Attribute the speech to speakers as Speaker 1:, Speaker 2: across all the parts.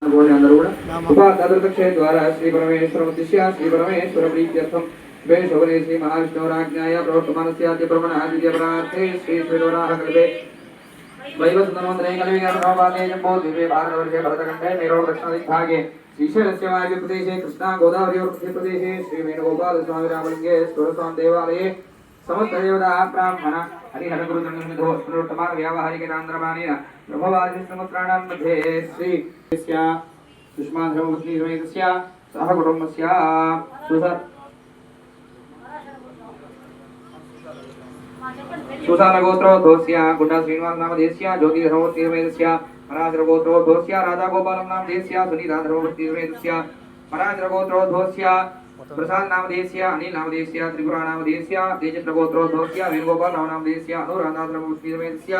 Speaker 1: అందరూ కూడా ఉపా ద్వారా శ్రీ పరమేశ్వర ఉద్దేశ్య శ్రీ పరమేశ్వర ప్రీత్యర్థం వేషవరే శ్రీ మహావిష్ణురాజ్ఞాయ ప్రవర్తమానస్యాద్య బ్రహ్మణాద్య ప్రార్థే శ్రీ శ్రీవరాహ కల్పే వైవసుతమంత్రే కలివిగర్భవాదే జంబోద్వీపే భారతవర్షే భరతఖण्डे मेरो दक्षिणदिग्भागे श्रीशैलस्य वायुप्रदेशे कृष्णा गोदावरीप्रदेशे श्री वेणुगोपालस्वामी रामलिंगे स्वरस्वामी देवालये समस्तदेवता ब्राह्मण हरिहरगुरुजनोत्तमान व्यावहारिकेनान्द्रमानेन ब्रह्मवादिसमुत्राणां मध्ये श्री सुषमा धर्मपत्नी समेतस्य सह कुटुम्बस्य सुसाल गोत्रोद्भवस्य गुड्डा श्रीनिवास नामधेयस्य ज्योति धर्ममूर्ति समेतस्य मराजर गोत्रोद्भवस्य राधा गोपालं नामधेयस्य सुनीता धर्ममूर्ति समेतस्य मराजर गोत्रोद्भवस्य प्रसाद नामधेयस्य अनिल नामधेयस्य त्रिपुरा नामधेयस्य तेजत्र गोत्रोद्भवस्य वेणुगोपाल नामधेयस्य अनुराधा धर्ममूर्ति समेतस्य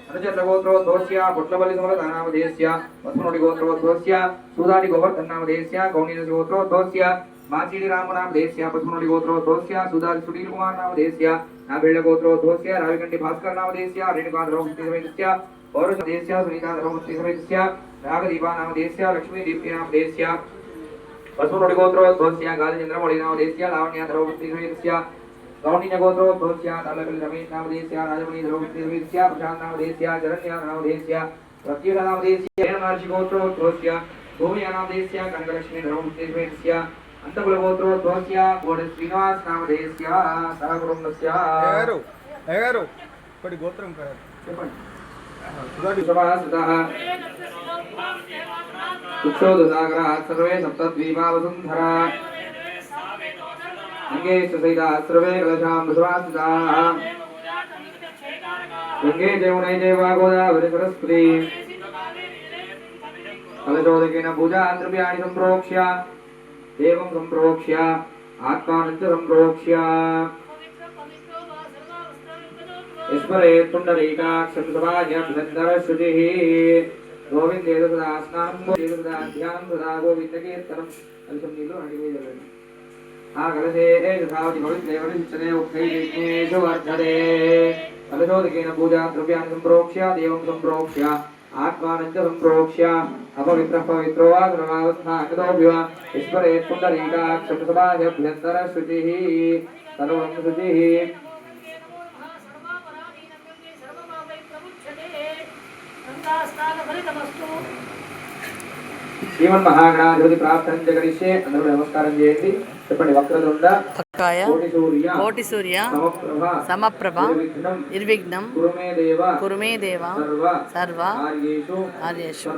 Speaker 1: अनुचर गोत्रोद्भवस्य पुट्लपल्ली समरता नामधेयस्य वसुनोडि गोत्रोद्भवस्य सुधाडि गोवर्धन नामधेयस्य गौणीदस्य गोत्रोद्भवस्य माचीडि राम नामधेयस्य पद्मनोडि गोत्रोद्भवस्य सुधाडि सुनील कुमार नामधेयस्य नाभेळ गोत्रोद्भवस्य राविकंडि भास्कर नामधेयस्य रेणुका धर्ममूर्ति समेतस्य पौरुष नामधेयस्य सुनीता धर्ममूर्ति समेतस्य रागदीपा नामधेयस्य लक्ष्मी दीप्ति नामधेयस्य पद्मनोडि गोत्रोद्भवस्य गालिचन्द्रमौळि नामधेयस्य लावण्य धर्ममूर्ति समेतस्य गौण्य गोत्रोद्भवस्य तलकल्लि रमेश नामधेयस्य राजमणि धर्ममूर्ति समेतस्य प्रशांत नामधेयस्य जरण्य नामधेयस्य प्रत्युष नामधेयस्य हेमनार्षि गोत्रोद्भवस्य भूमिया नामधेयस्य कनकलक्ष्मी धर्ममूर्ति समेतस्य अंतकुल गोत्रोद्भवस्य कोड श्रीनिवास नामधेयस्य सह कुटुंबस्य एगारो कोडी गोत्रम कराరు చెప్పండి సుధాడి సమాసతః ఉక్షోదసాగర సర్వే సప్తద్వీపా వసుంధరా అంగే సైదా సర్వే కలశాం సమాసతః గంగే జమునే జైవా గోదావరి సరస్వతి కలశోదకేన పూజా ద్రవ్యాణి సంప్రోక్ష్య देवं संप्रोक्ष्य आत्मानं च संप्रोक्ष्य स्मरेत् पुण्डरीकाक्षं समाजभ्यन्तरश्रुतिः गोविन्देन सदा स्नानं सदा ध्यानं सदा गोविन्दकीर्तनं कलशं नीलो नडिवेदनं आ कलशे यथावति भविष्यते उक्तैर्यज्ञेषु वर्धते कलशोदकेन पूजा द्रव्याणि संप्रोक्ष्य देवं संप्रोक्ष्य आत्मानं च संप्रोक्ष्य अपवित्रः पवित्रो वा सर्वावस्थागतोऽभ्यो ईश्वरेत् पुण्डरीकाक्षं समाजभ्यन्तरश्रुतिः सर्वं शुचिः श्रीमन् महागणाधिपति प्रार्थना जगरिष्ये अंदरू नमस्कारं చేయండి చెప్పండి వక్రతుండ
Speaker 2: కోటి సూర్య సమప్రభ నిర్విఘ్నం కురుమే దేవ సర్వ ఆర్యేషు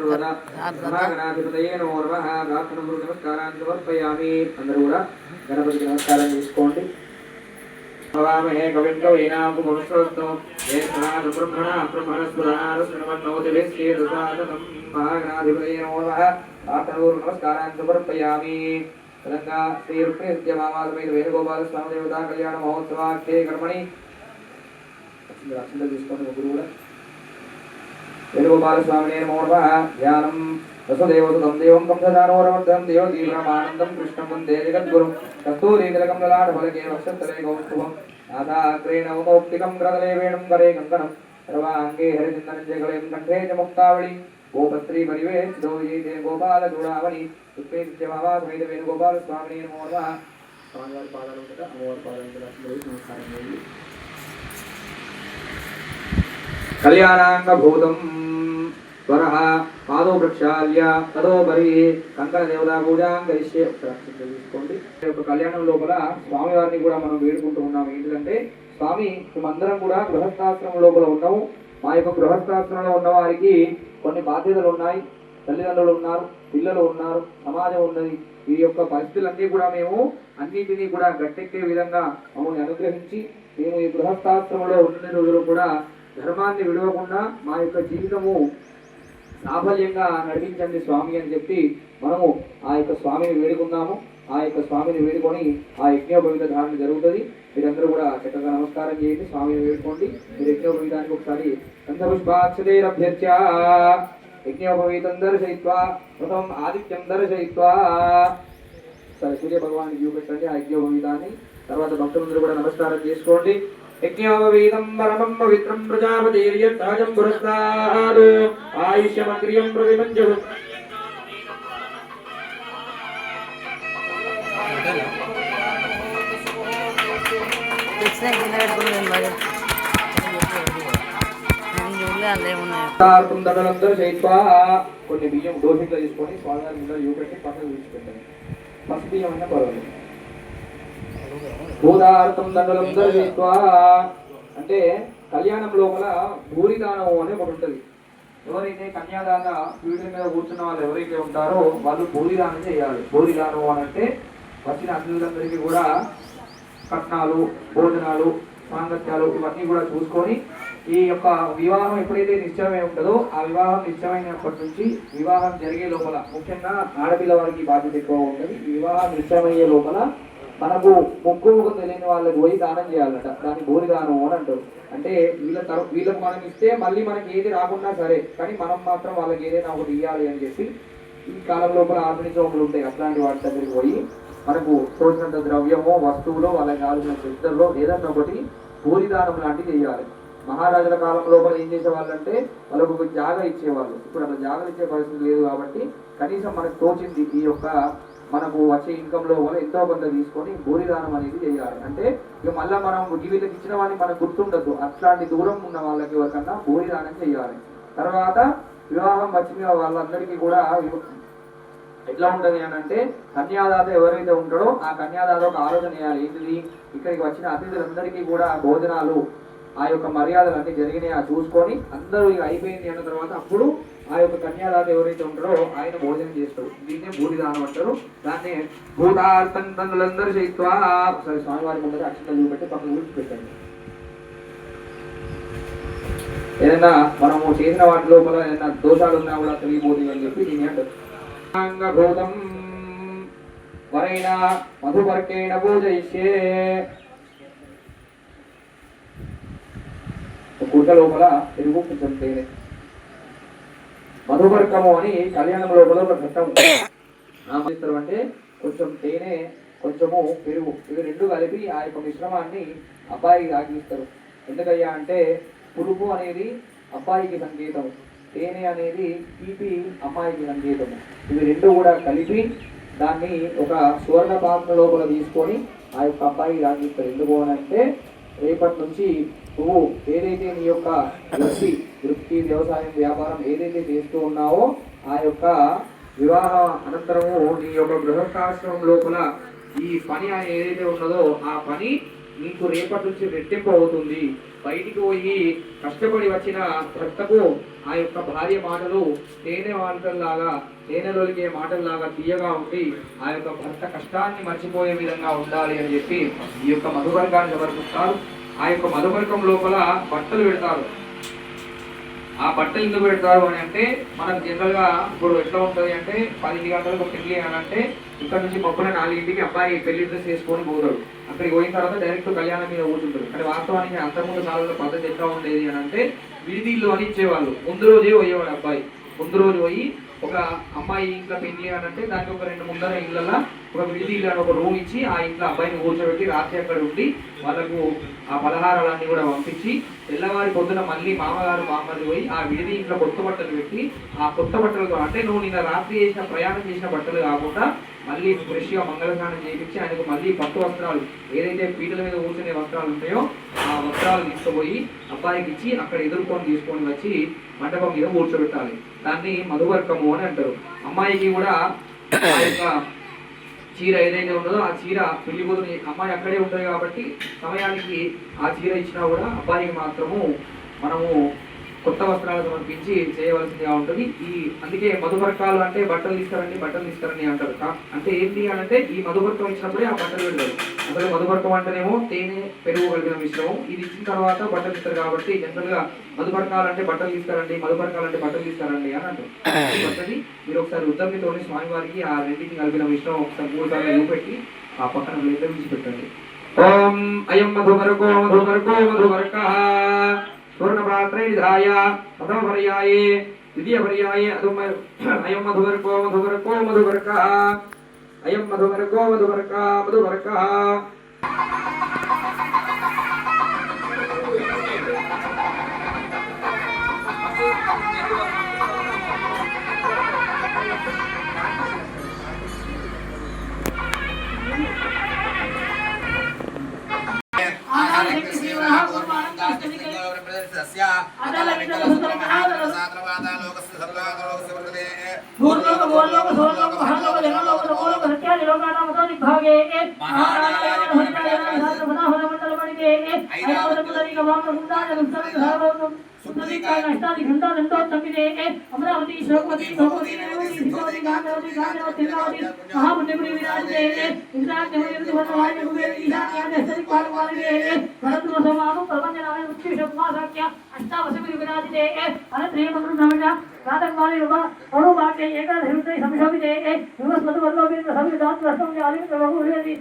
Speaker 1: మహాగణాధిపతయే నమో నమః ప్రార్థనపూర్వక నమస్కారాన్ని సమర్పయామి అందరూ కూడా గణపతికి నమస్కారం చేసుకోండి భవామహే కవిం కవీనాముపమశ్రవస్తం ఏతనాద బ్రహ్మణస్పురాణ శ్రీమన్నోతిభిశ్చేదసాదనం మహాగణాధిపతయే నమో నమః ప్రార్థనపూర్వక నమస్కారాన్ని సమర్పయామి తెలంగాణ శ్రీ రుక్మిణీ మామాదమైన వేణుగోపాల స్వామి దేవతా కళ్యాణ మహోత్సవాఖ్యే కర్మణి తీసుకోండి ముగ్గురు కూడా వేణుగోపాల స్వామి నమో నమః ధ్యానం వసుదేవసుతం దేవం కంసదానోరవర్ధనం దేవదీవ్రమానందం కృష్ణం వందే జగద్గురుం కస్తూరీతిలకం లలాటఫలకే వక్షస్థలే కౌస్తుభం నాథాగ్రేణ మమౌక్తికం గ్రదలే వేణుం కరే కంకణం సర్వాంగే హరిచందనంజగళం కంఠే చ ముక్తావళి गोपत्री परिवेश दोयते गोपाल चूड़ावणी उत्पेत्य बाबा समेत वेणुगोपाल स्वामी नमो नमः स्वामिवारी पादाలు కదా అమ్మవారి పాదాలకు నమస్కారం చేయండి కళ్యాణాంగభూతం వరః పాదో ప్రక్షాళ్య తదోపరి కంకణ దేవతా పూజాం కరిష్యే తీసుకోండి ఒక కళ్యాణం లోపల స్వామివారిని కూడా మనం వేడుకుంటూ ఉన్నాము ఏంటంటే స్వామి మేమందరం కూడా గృహస్థాశ్రమం లోపల ఉన్నాము మా యొక్క గృహస్థాశ్రమంలో ఉన్న వారికి కొన్ని బాధ్యతలు ఉన్నాయి తల్లిదండ్రులు ఉన్నారు పిల్లలు ఉన్నారు సమాజం ఉన్నది ఈ యొక్క పరిస్థితులన్నీ కూడా మేము అన్నిటినీ కూడా గట్టెక్కే విధంగా మమ్మల్ని అనుగ్రహించి మేము ఈ గృహస్థాశ్రమంలో ఉన్న రోజులు కూడా ధర్మాన్ని విడవకుండా మా యొక్క జీవితము సాఫల్యంగా నడిపించండి స్వామి అని చెప్పి మనము ఆ యొక్క స్వామిని వేడుకుందాము ఆ యొక్క స్వామిని వేడుకొని ఆ యజ్ఞోపవీత ధారణ జరుగుతుంది మీరందరూ కూడా చక్కగా నమస్కారం చేయండి స్వామిని వేడుకోండి మీరు యజ్ఞోపవీతానికి ఒకసారి గంధపుష్పాక్షతైరభ్యర్చ్య యజ్ఞోపవీతం దర్శయిత్వా ప్రథమం ఆదిత్యం దర్శయిత్వా సరే సూర్య భగవానికి చూపెట్టండి ఆ యజ్ఞోపవీతాన్ని తర్వాత భక్తులందరూ కూడా నమస్కారం చేసుకోండి యజ్ఞోపవీతం పరమం పవిత్రం ప్రజాపతిర్యత్సహజం పురస్తాద్ ఆయుష్యమగ్రియం ప్రతిమంజు
Speaker 2: దక్షిణ కింద పెట్టుకుని మరి నేను చూడలే అలా ఏమున్నాయి.
Speaker 1: దండలందరూ చేయిత్వా కొన్ని బియ్యం దోషిట్లో తీసుకొని స్వామివారి ముందర చూపెట్టి పక్కన విడిచిపెట్టండి. పసుపు బియ్యం అయినా పర్వాలేదు. భూతార్థం దండలందరూ చేయిత్వా అంటే కళ్యాణం లోపల భూరిదానం అని ఒకటి ఉంటుంది. ఎవరైతే కన్యాదాన పీఠ మీద కూర్చున్న వాళ్ళు ఎవరైతే ఉంటారో వాళ్ళు భూరిదానం చేయాలి. భూరిదానం అని అంటే వచ్చిన అతిథులందరికీ కూడా కట్నాలు, భోజనాలు, సాంగత్యాలు ఇవన్నీ కూడా చూసుకొని ఈ యొక్క వివాహం ఎప్పుడైతే నిశ్చయమై ఉంటుందో ఆ వివాహం నిశ్చయమైనప్పటి నుంచి వివాహం జరిగే లోపల ముఖ్యంగా ఆడపిల్ల వారికి బాధ్యత ఎక్కువ ఉంటుంది. ఈ వివాహం నిశ్చయమయ్యే లోపల మనకు ముక్కు తెలియని వాళ్ళకి పోయి దానం చేయాలట. దాన్ని భూరిదానం అని అంటారు. అంటే వీళ్ళకు మనం ఇస్తే మళ్ళీ మనకి ఏది రాకుండా సరే, కానీ మనం మాత్రం వాళ్ళకి ఏదైనా ఒకటి ఇవ్వాలి అని చెప్పి ఈ కాలం లోపల ఆధునిక హోములు ఉంటాయి. అట్లాంటి వాటి దగ్గరికి పోయి మనకు తోచినంత ద్రవ్యమో వస్తువులో వాళ్ళకి కావాల్సిన శ్రద్ధల్లో ఏదన్నా ఒకటి భూరిదానం లాంటివి చేయాలి. మహారాజుల కాలం లోపల ఏం చేసేవాళ్ళంటే వాళ్ళకు ఒక జాగా ఇచ్చేవాళ్ళు. ఇప్పుడు అలా జాగా ఇచ్చే పరిస్థితి లేదు కాబట్టి కనీసం మనకు తోచింది ఈ యొక్క మనకు వచ్చే ఇన్కమ్ లో కూడా ఎంతో కొంత తీసుకొని భూరిదానం అనేది చేయాలి. అంటే ఇక మళ్ళీ మనం వీళ్ళకి ఇచ్చిన వాళ్ళని మనకు గుర్తుండదు. అట్లాంటి దూరం ఉన్న వాళ్ళకి ఎవరికన్నా భూరిదానం చేయాలి. తర్వాత వివాహం వచ్చిన వాళ్ళందరికీ కూడా ఎట్లా ఉంటది అని అంటే కన్యాదాత ఎవరైతే ఉంటాడో ఆ కన్యాదాత ఒక ఆలోచన చేయాలి. ఏంటిది, ఇక్కడికి వచ్చిన అతిథులందరికీ కూడా భోజనాలు ఆ యొక్క మర్యాదలు అన్ని జరిగినాయా చూసుకొని అందరూ ఇక అయిపోయింది అన్న తర్వాత అప్పుడు ఆ యొక్క కన్యాదాత ఎవరైతే ఉంటారో ఆయన భోజనం చేస్తాడు. దీన్నే భూరిదానం అంటారు. దాన్ని భూతార్థం తండ్రులందరూ చేయిత్వా ఒకసారి స్వామివారి ముందర అక్షంతలు చూపెట్టి పక్కన కూర్చోపెట్టండి. ఏదైనా మనము చేసిన వాటి లోపల ఏదైనా దోషాలు ఉన్నా కూడా తెలియబోతుంది అని చెప్పి దీని అంటారు. భూతం వరైన మధుపర్కేణ పూజయిష్యే. గుడ్డ లోపల పెరుగు కొంచెం తేనె, మధుపర్కము అని కళ్యాణం లోపల ఒక ఘట్టం అంటే కొంచెం తేనె కొంచెము పెరుగు ఇవి రెండు కలిపి ఆ యొక్క మిశ్రమాన్ని అబ్బాయికి తాగిస్తారు. ఎందుకయ్యా అంటే పులుపు అనేది అబ్బాయికి సంకేతం, తేనె అనేది తీపి అమ్మాయికి సంకేతము. ఇవి రెండు కూడా కలిపి దాన్ని ఒక సువర్ణ పాత్ర లోపల తీసుకొని ఆ యొక్క అబ్బాయికి తాగిస్తారు. ఎందుకు అంటే రేపటి నుంచి నువ్వు ఏదైతే నీ యొక్క వృత్తి వ్యవసాయం వ్యాపారం ఏదైతే చేస్తూ ఉన్నావో ఆ యొక్క వివాహ అనంతరము నీ యొక్క గృహస్థాశ్రమం లోపల ఈ పని ఏదైతే ఉన్నదో ఆ పని నీకు రేపటి నుంచి రెట్టింపు అవుతుంది. బయటికి పోయి కష్టపడి వచ్చిన భర్తకు ఆ యొక్క భార్య మాటలు తేనె మాటల్లాగా తేనెలోలికే మాటల్లాగా తీయగా ఉండి ఆ యొక్క భర్త కష్టాన్ని మర్చిపోయే విధంగా ఉండాలి అని చెప్పి ఈ యొక్క మధువర్గాన్ని సమర్పిస్తారు. ఆ యొక్క మధువర్గం లోపల బట్టలు పెడతారు. ఆ బట్టలు ఎందుకు పెడతారు అని అంటే మనకు జనరల్ గా ఇప్పుడు ఎట్లా ఉంటుంది అంటే 10 గంటలకు పెళ్లి అని అంటే ఇక్కడ నుంచి మొక్కల 4ంటికి అబ్బాయి పెళ్లి డ్రెస్ వేసుకొని పోతాడు. అక్కడికి పోయిన తర్వాత డైరెక్ట్ కళ్యాణం మీద కూర్చుంటారు. కానీ వాస్తవానికి అంతకుముందు కాలంలో పద్ధతి ఎట్లా ఉండేది అని అంటే విడిదిళ్ళు అని ఇచ్చేవాళ్ళు. ముందు రోజే పోయేవాడు అబ్బాయి. ముందు రోజు పోయి ఒక అమ్మాయి ఇంట్లో పెళ్లి అని అంటే దానికి ఒక 2 ముందర ఇళ్ళల్లో ఒక విడిదిళ్ళు అని ఒక రూమ్ ఇచ్చి ఆ ఇంట్లో అబ్బాయిని కూర్చోబెట్టి రాత్రి అక్కడ ఉండి వాళ్ళకు ఆ పలహారాలన్నీ కూడా పంపించి తెల్లవారి పొద్దున మళ్ళీ మామగారు మామది పోయి ఆ విడిది ఇంట్లో కొత్త బట్టలు పెట్టి ఆ కొత్త బట్టలతో అంటే నువ్వు నిన్న రాత్రి చేసిన ప్రయాణం చేసిన బట్టలు కాకుండా మళ్ళీ ఫ్రెష్గా మంగళస్నానం చేయించి ఆయనకు మళ్ళీ పట్టు వస్త్రాలు ఏదైతే పీటల మీద కూర్చునే వస్త్రాలు ఉంటాయో ఆ వస్త్రాలు తీసుకుపోయి అబ్బాయికి ఇచ్చి అక్కడ ఎదుర్కొని తీసుకొని వచ్చి మండపం మీద కూర్చోబెట్టాలి. దాన్ని మధువర్కము అని అంటారు. అమ్మాయికి కూడా ఆ యొక్క చీర ఏదైతే ఉన్నదో ఆ చీర పెళ్లి కూతురు అమ్మాయి అక్కడే ఉంటుంది కాబట్టి సమయానికి ఆ చీర ఇచ్చినా కూడా అబ్బాయికి మాత్రము మనము కొత్త వస్త్రాలు సమర్పించి చేయవలసిందిగా ఉంటుంది. అందుకే మధుపర్కాలు అంటే బట్టలు తీసుకురండి అంటారు. అంటే ఏంటి అని అంటే ఈ మధుపర్కం ఇచ్చినప్పుడే ఆ బట్టలు పెడతారు. అసలు మధుపర్కం అంటేనేమో తేనె పెరుగు కలిపిన మిశ్రమం. ఇది ఇచ్చిన తర్వాత బట్టలు ఇస్తారు కాబట్టి జనరల్ గా మధుపర్కాలు అంటే బట్టలు తీసుకురండి, మధుపర్కాలు అంటే బట్టలు తీసుకురండి అని అంటారు. బట్టని మీరు ఒకసారి ఉద్దమితోని స్వామివారికి ఆ రెండింటిని కలిపిన మిశ్రమం ఒకసారి 3 సార్లు చూపెట్టి ఆ పక్కన విడిచిపెట్టండి. ఓం అయం మధుపర్కో పూర్ణపాత్రే విధాయ ప్రథమ పర్యాయే ద్వితీయ పర్యాయే అయం మధువర్గో మధువర్గः అయం మధువర్గో మధువర్గः
Speaker 3: परलोक सुवर्लोक महालोक जनलोक तपोलोक सत्यादि लोकानां मतो दिग्भागे अमरावती श्लोकवती भगवती देवती गांधवती तिरुनावती महामुनिपुरी विराजते इंद्राग्निवती वनवाय कुबेर ईशान्यादि सरिपालवाले भरतवसमानु प्रपंचनाय उच्चशब्दवाक्य अष्टावसुविधि विराजते अनत्रयमनुब्रह्मण्य रातकवाले रुपा अणुवाक्य एकादशविधि संशोभिते विवस्वतु वर्लोभिर्न संविदात् वस्तुं जालिं प्रभुर्यति